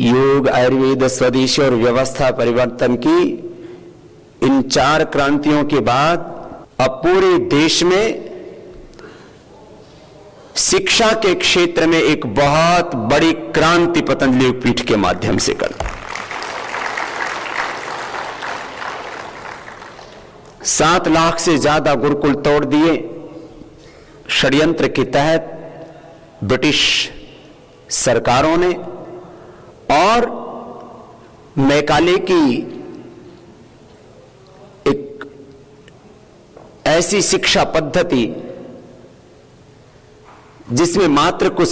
योग, आयुर्वेद, स्वदेशी और व्यवस्था परिवर्तन की इन 4 क्रांतियों के बाद अब पूरे देश में शिक्षा के क्षेत्र में एक बहुत बड़ी क्रांति पतंजलि पीठ के माध्यम से कर 7 लाख से ज्यादा गुरुकुल तोड़ दिए। षड्यंत्र के तहत ब्रिटिश सरकारों ने और मैकाले की एक ऐसी शिक्षा पद्धति जिसमें मात्र कुछ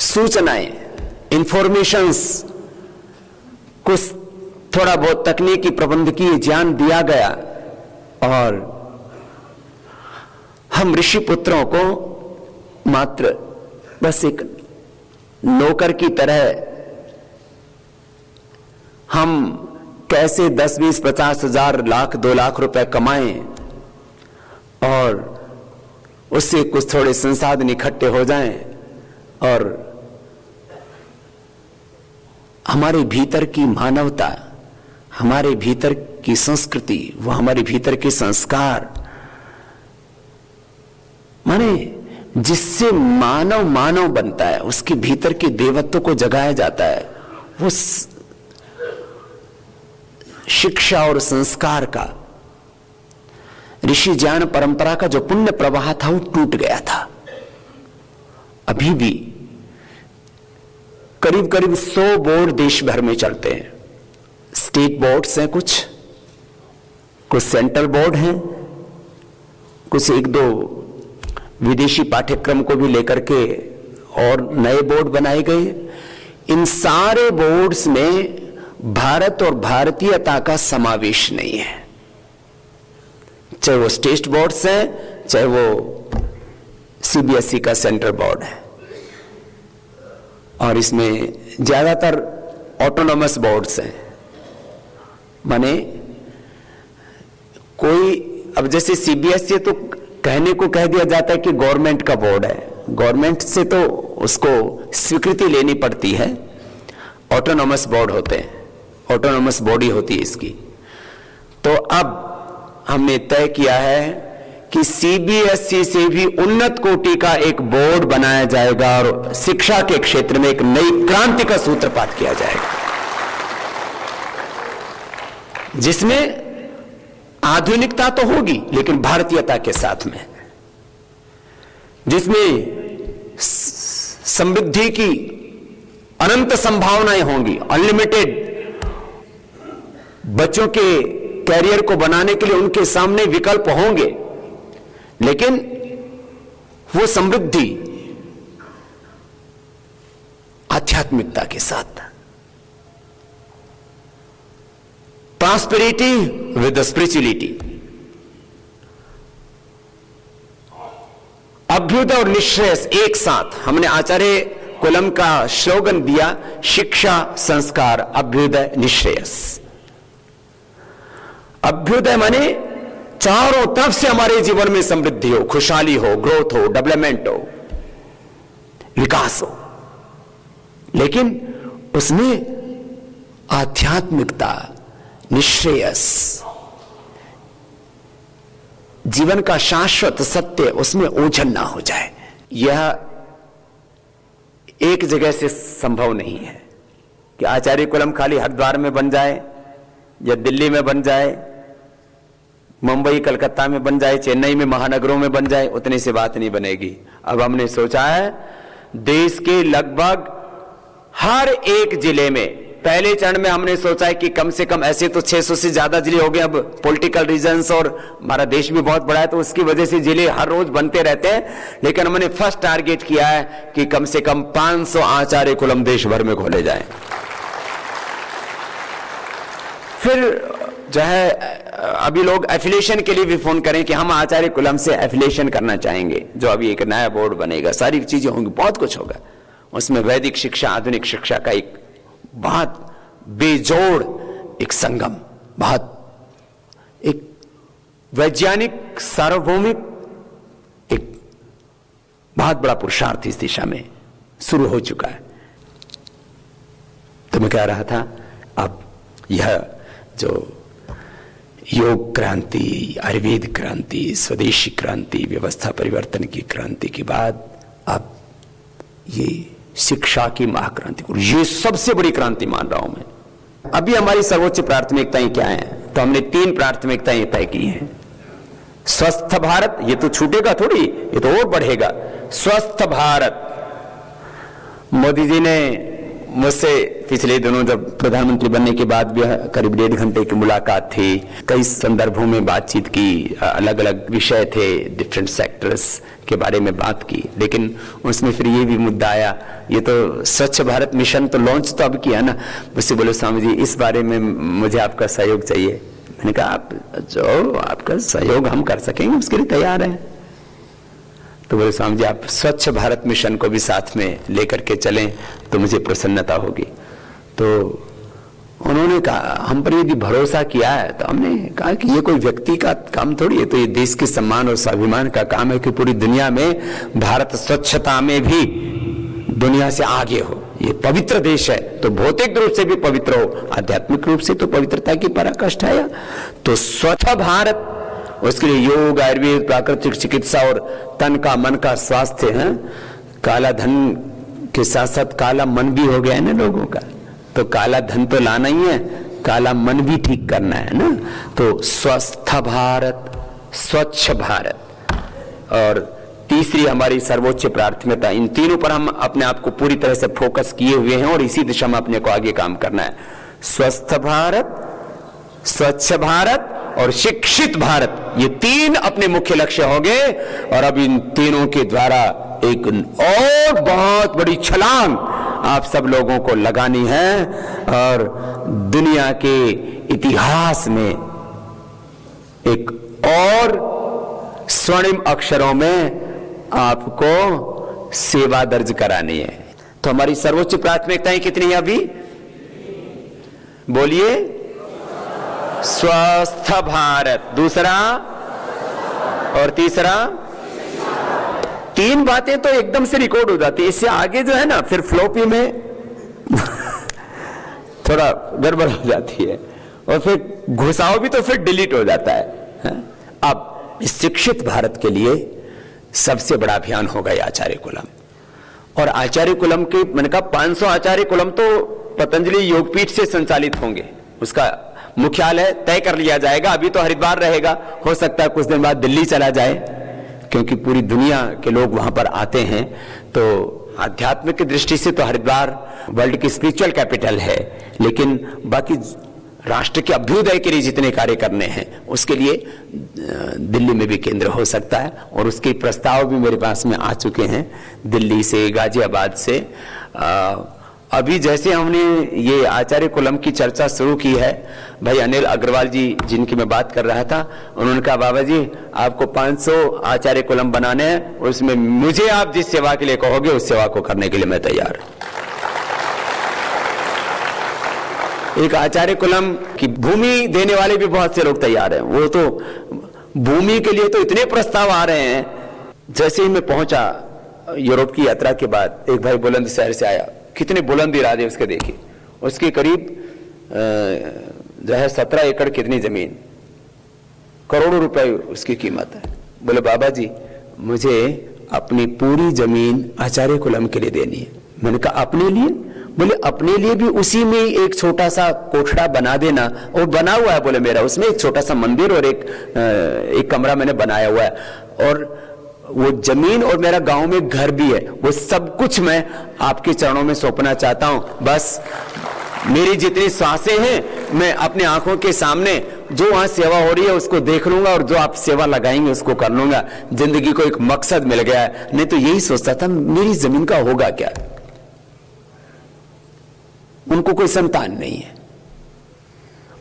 सूचनाएं, इंफॉर्मेशंस, कुछ थोड़ा बहुत तकनीकी प्रबंधकीय ज्ञान दिया गया और हम ऋषि पुत्रों को मात्र बस एक नौकर की तरह हम कैसे 10, 20, 50 हजार, लाख, 2 लाख रुपए कमाएं और उससे कुछ थोड़े संसाधन इकट्ठे हो जाएं और हमारे भीतर की मानवता, हमारे भीतर की संस्कृति, वो हमारे भीतर के संस्कार, माने जिससे मानव मानव बनता है, उसके भीतर के देवत्व को जगाया जाता है, वो शिक्षा और संस्कार का, ऋषि ज्ञान परंपरा का जो पुण्य प्रवाह था वो टूट गया था। अभी भी करीब करीब 100 बोर्ड देश भर में चलते हैं। स्टेट बोर्ड्स हैं, कुछ सेंट्रल बोर्ड हैं, कुछ 1-2 विदेशी पाठ्यक्रम को भी लेकर के और नए बोर्ड बनाए गए। इन सारे बोर्ड्स में भारत और भारतीयता का समावेश नहीं है, चाहे वो स्टेट बोर्ड्स हैं, चाहे वो सीबीएसई का सेंट्रल बोर्ड है। और इसमें ज्यादातर ऑटोनॉमस बोर्ड्स हैं, माने कोई, अब जैसे सीबीएसई तो कहने को कह दिया जाता है कि गवर्नमेंट का बोर्ड है, गवर्नमेंट से तो उसको स्वीकृति लेनी पड़ती है। ऑटोनॉमस बोर्ड होते हैं, ऑटोनॉमस बॉडी होती है इसकी। तो अब हमने तय किया है कि सीबीएसई से भी उन्नत कोटि का एक बोर्ड बनाया जाएगा और शिक्षा के क्षेत्र में एक नई क्रांति का सूत्रपात किया जाएगा, जिसमें आधुनिकता तो होगी लेकिन भारतीयता के साथ में, जिसमें समृद्धि की अनंत संभावनाएं होंगी, अनलिमिटेड। बच्चों के कैरियर को बनाने के लिए उनके सामने विकल्प होंगे, लेकिन वो समृद्धि आध्यात्मिकता के साथ, प्रॉस्पेरिटी विद स्पिरिचुअलिटी। अभ्युदय और निश्रेयस एक साथ। हमने आचार्य कुलम का स्लोगन दिया, शिक्षा, संस्कार, अभ्युदय, निश्रेयस। अभ्युदय माने चारों तरफ से हमारे जीवन में समृद्धि हो, खुशहाली हो, ग्रोथ हो, डेवलपमेंट हो, विकास हो, लेकिन उसमें आध्यात्मिकता, निश्रेयस, जीवन का शाश्वत सत्य उसमें ओझल ना हो जाए। यह एक जगह से संभव नहीं है कि आचार्य कुलम खाली हरिद्वार में बन जाए या दिल्ली में बन जाए, मुंबई, कलकत्ता में बन जाए, चेन्नई में, महानगरों में बन जाए, उतने से बात नहीं बनेगी। अब हमने सोचा है देश के लगभग हर एक जिले में, पहले चरण में हमने सोचा है कि कम से कम, ऐसे तो 600 से ज्यादा जिले हो गए, अब पॉलिटिकल रीजंस और हमारा देश भी बहुत बड़ा है तो उसकी वजह से जिले हर रोज बनते रहते हैं, लेकिन हमने फर्स्ट टारगेट किया है कि कम से कम 500 आचार्य कुलम देश भर में खोले जाएं। फिर जो है अभी लोग एफिलिएशन के लिए भी फोन करें कि हम आचार्य कुलम से एफिलिएशन करना चाहेंगे, जो अभी एक नया बोर्ड बनेगा, सारी चीजें होंगी, बहुत कुछ होगा उसमें। वैदिक शिक्षा, आधुनिक शिक्षा का एक बहुत बेजोड़ एक संगम, बहुत एक वैज्ञानिक सार्वभौमिक एक बहुत बड़ा पुरुषार्थ इस दिशा में शुरू हो चुका है। तो मैं कह रहा था, अब यह जो योग क्रांति, आयुर्वेद क्रांति, स्वदेशी क्रांति, व्यवस्था परिवर्तन की क्रांति के बाद अब ये शिक्षा की महाक्रांति, ये सबसे बड़ी क्रांति मान रहा हूं मैं। अभी हमारी सर्वोच्च प्राथमिकताएं क्या हैं? तो हमने 3 प्राथमिकताएं तय की हैं। स्वस्थ भारत, ये तो छूटेगा थोड़ी, ये तो और बढ़ेगा। स्वस्थ भारत, मोदी जी ने मुझसे पिछले दिनों जब प्रधानमंत्री बनने के बाद भी करीब 1.5 घंटे की मुलाकात थी, कई संदर्भों में बातचीत की, अलग अलग विषय थे, डिफरेंट सेक्टर्स के बारे में बात की, लेकिन उसमें फिर ये भी मुद्दा आया, ये तो स्वच्छ भारत मिशन तो लॉन्च तो अब किया ना। मुझसे बोले स्वामी जी इस बारे में मुझे आपका सहयोग चाहिए। मैंने कहा आप जो आपका सहयोग हम कर सकेंगे उसके लिए तैयार हैं। तो बोले स्वामी जी आप स्वच्छ भारत मिशन को भी साथ में लेकर के चलें तो मुझे प्रसन्नता होगी। तो उन्होंने कहा, हम पर यदि भरोसा किया है तो हमने कहा कि ये कोई व्यक्ति का काम थोड़ी है, तो ये देश के सम्मान और स्वाभिमान का काम है कि पूरी दुनिया में भारत स्वच्छता में भी दुनिया से आगे हो। ये पवित्र देश है तो भौतिक रूप से भी पवित्र हो, आध्यात्मिक रूप से तो पवित्रता की पराकाष्ठा है। तो स्वच्छ भारत, उसके लिए योग, आयुर्वेद, प्राकृतिक चिकित्सा और तन का मन का स्वास्थ्य है। काला धन के साथ साथ काला मन भी हो गया है ना लोगों का, तो काला धन तो लाना ही है, काला मन भी ठीक करना है ना। तो स्वस्थ भारत, स्वच्छ भारत, और तीसरी हमारी सर्वोच्च प्राथमिकता, इन तीनों पर हम अपने आप को पूरी तरह से फोकस किए हुए हैं और इसी दिशा में अपने को आगे काम करना है। स्वस्थ भारत, स्वच्छ भारत और शिक्षित भारत, ये 3 अपने मुख्य लक्ष्य होंगे। और अब इन तीनों के द्वारा एक और बहुत बड़ी छलांग आप सब लोगों को लगानी है और दुनिया के इतिहास में एक और स्वर्णिम अक्षरों में आपको सेवा दर्ज करानी है। तो हमारी सर्वोच्च प्राथमिकताएं कितनी है अभी? बोलिए। स्वस्थ भारत, दूसरा और तीसरा, 3 बातें तो एकदम से रिकॉर्ड हो जाती है। इससे आगे जो है ना फिर फ्लॉपी में थोड़ा गड़बड़ हो जाती है और फिर घुसाओ भी तो फिर डिलीट हो जाता है। अब इस शिक्षित भारत के लिए सबसे बड़ा अभियान होगा आचार्य कुलम। और आचार्य कुलम के, मैंने कहा 500 आचार्य कुलम तो पतंजलि योगपीठ से संचालित होंगे, उसका मुख्यालय तय कर लिया जाएगा। अभी तो हरिद्वार रहेगा, हो सकता है कुछ दिन बाद दिल्ली चला जाए, क्योंकि पूरी दुनिया के लोग वहां पर आते हैं। तो आध्यात्मिक की दृष्टि से तो हरिद्वार वर्ल्ड की स्पिरिचुअल कैपिटल है, लेकिन बाकी राष्ट्र के अभ्युदय के लिए जितने कार्य करने हैं उसके लिए दिल्ली में भी केंद्र हो सकता है। और उसके प्रस्ताव भी मेरे पास में आ चुके हैं, दिल्ली से, गाजियाबाद से। अभी जैसे हमने ये आचार्य कुलम की चर्चा शुरू की है, भाई अनिल अग्रवाल जी जिनकी मैं बात कर रहा था, उन्होंने कहा बाबा जी आपको 500 आचार्य कुलम बनाने हैं, उसमें मुझे आप जिस सेवा के लिए कहोगे उस सेवा को करने के लिए मैं तैयार हूं। एक आचार्य कुलम की भूमि देने वाले भी बहुत से लोग तैयार हैं। वो तो भूमि के लिए तो इतने प्रस्ताव आ रहे हैं। जैसे ही मैं पहुंचा यूरोप की यात्रा के बाद, एक भाई बुलंदशहर से आया, कितने बुलंद इरादे उसके देखिए। उसके करीब जो है 17 एकड़ कितनी जमीन, करोड़ों रुपए उसकी कीमत है। बोले बाबा जी मुझे अपनी पूरी जमीन आचार्य कुलम के लिए देनी है। मैंने कहा अपने लिए? बोले अपने लिए भी उसी में एक छोटा सा कोठड़ा बना देना। और बना हुआ है बोले मेरा, उसमें एक छोटा सा मंदिर और एक कमरा मैंने बनाया हुआ है, और वो जमीन और मेरा गांव में घर भी है। वो सब कुछ मैं आपके चरणों में सौंपना चाहता हूं। बस मेरी जितनी सांसें हैं मैं अपनी आंखों के सामने जो वहां सेवा हो रही है उसको देख लूंगा, और जो आप सेवा लगाएंगे उसको कर लूंगा। जिंदगी को एक मकसद मिल गया है। नहीं तो यही सोचता था मेरी जमीन का होगा क्या। उनको कोई संतान नहीं है।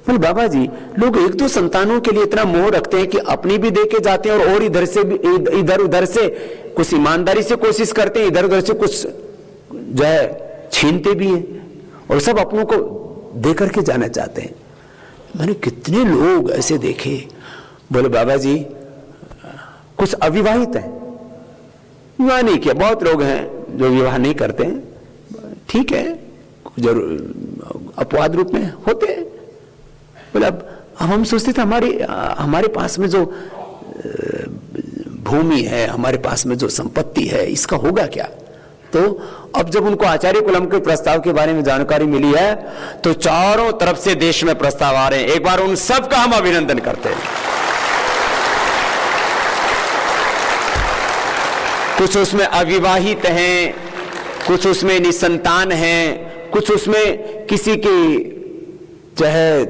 बोले बाबा जी लोग 1-2 संतानों के लिए इतना मोह रखते हैं कि अपनी भी दे के जाते हैं और इधर से भी, इधर उधर से कुछ ईमानदारी से कोशिश करते हैं, इधर उधर से कुछ जो है छीनते भी हैं, और सब अपनों को दे करके जाना चाहते हैं। मैंने कितने लोग ऐसे देखे। बोले बाबा जी कुछ अविवाहित हैं, विवाह नहीं किया, बहुत लोग हैं जो विवाह नहीं करते हैं, ठीक है जरूर, अपवाद रूप में होते हैं। बोले अब हम सोचते थे हमारे पास में जो भूमि है, हमारे पास में जो संपत्ति है, इसका होगा क्या। तो अब जब उनको आचार्य कुलम के प्रस्ताव के बारे में जानकारी मिली है तो चारों तरफ से देश में प्रस्ताव आ रहे हैं। एक बार उन सब का हम अभिनंदन करते हैं। कुछ उसमें अविवाहित हैं, कुछ उसमें निसंतान हैं, कुछ उसमें किसी की चाहे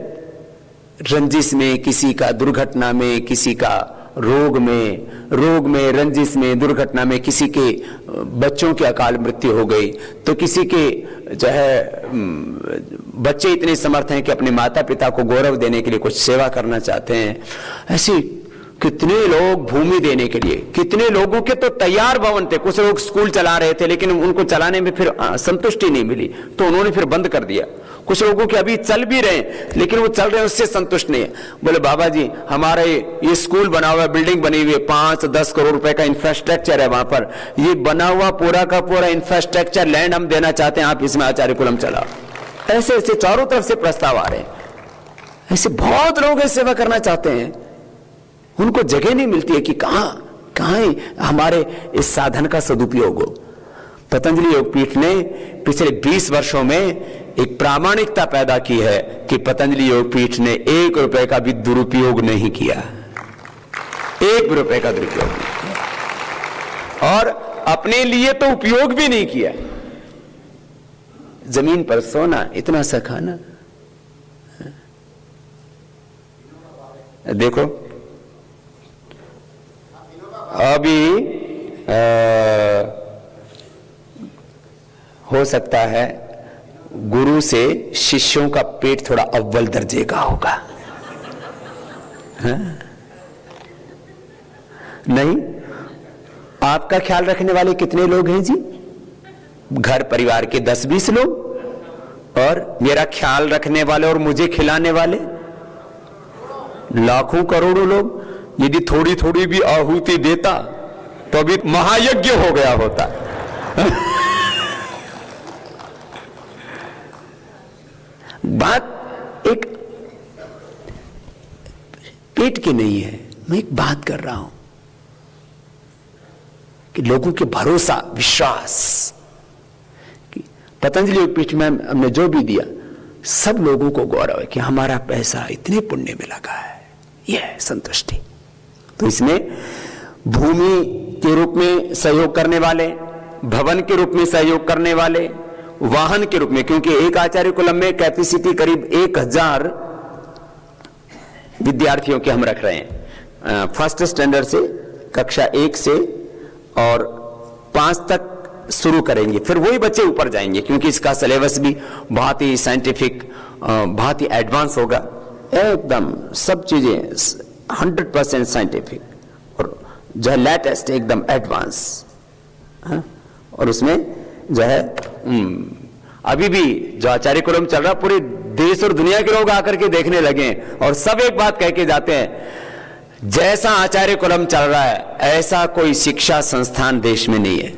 रंजिश में, किसी का दुर्घटना में, किसी का रोग में रंजिश में, दुर्घटना में किसी के बच्चों की अकाल मृत्यु हो गई, तो किसी के जो है बच्चे इतने समर्थ हैं कि अपने माता पिता को गौरव देने के लिए कुछ सेवा करना चाहते हैं। ऐसी कितने लोग भूमि देने के लिए, कितने लोगों के तो तैयार भवन थे। कुछ लोग स्कूल चला रहे थे लेकिन उनको चलाने में फिर संतुष्टि नहीं मिली तो उन्होंने फिर बंद कर दिया। कुछ लोगों के अभी चल भी रहे हैं लेकिन वो चल रहे हैं उससे संतुष्ट नहीं है। बोले बाबा जी हमारा ये स्कूल बना हुआ है, बिल्डिंग बनी हुई है, 5-10 करोड़ रुपए का इंफ्रास्ट्रक्चर है वहां पर, ये बना हुआ पूरा का पूरा इंफ्रास्ट्रक्चर लैंड हम देना चाहते हैं, आप इसमें आचार्य कुलम चलाओ। ऐसे ऐसे चारों तरफ से प्रस्ताव आ रहे हैं। ऐसे बहुत लोग सेवा करना चाहते हैं, उनको जगह नहीं मिलती है कि कहां हमारे इस साधन का सदुपयोग हो। पतंजलि योगपीठ ने पिछले 20 वर्षों में एक प्रामाणिकता पैदा की है कि पतंजलि योगपीठ ने 1 रुपए का भी दुरुपयोग नहीं किया, 1 रुपए का दुरुपयोग नहीं किया, और अपने लिए तो उपयोग भी नहीं किया। जमीन पर सोना, इतना सा खाना। देखो अभी हो सकता है गुरु से शिष्यों का पेट थोड़ा अव्वल दर्जे का होगा, हाँ? नहीं, आपका ख्याल रखने वाले कितने लोग हैं जी? घर परिवार के 10-20 लोग, और मेरा ख्याल रखने वाले और मुझे खिलाने वाले लाखों करोड़ों लोग। यदि थोड़ी थोड़ी भी आहुति देता तो अभी महायज्ञ हो गया होता। बात एक पेट की नहीं है, मैं एक बात कर रहा हूं कि लोगों के भरोसा, विश्वास कि पतंजलि योगपीठ में हमने जो भी दिया, सब लोगों को गौरव है कि हमारा पैसा इतने पुण्य में लगा है, यह है संतुष्टि। तो इसमें भूमि के रूप में सहयोग करने वाले, भवन के रूप में सहयोग करने वाले, वाहन के रूप में, क्योंकि एक आचार्य कुलम में कैपेसिटी करीब 1000 विद्यार्थियों के हम रख रहे हैं। फर्स्ट स्टैंडर्ड से कक्षा 1 से और 5 तक शुरू करेंगे, फिर वही बच्चे ऊपर जाएंगे क्योंकि इसका सिलेबस भी बहुत ही साइंटिफिक, बहुत ही एडवांस होगा। एकदम सब चीजें 100% साइंटिफिक और जो है लेटेस्ट, एकदम एडवांस, और उसमें जो है अभी भी जो आचार्य कुलम चल रहा, पूरे देश और दुनिया के लोग आकर के देखने लगे हैं और सब एक बात कह के जाते हैं, जैसा आचार्य कुलम चल रहा है ऐसा कोई शिक्षा संस्थान देश में नहीं है।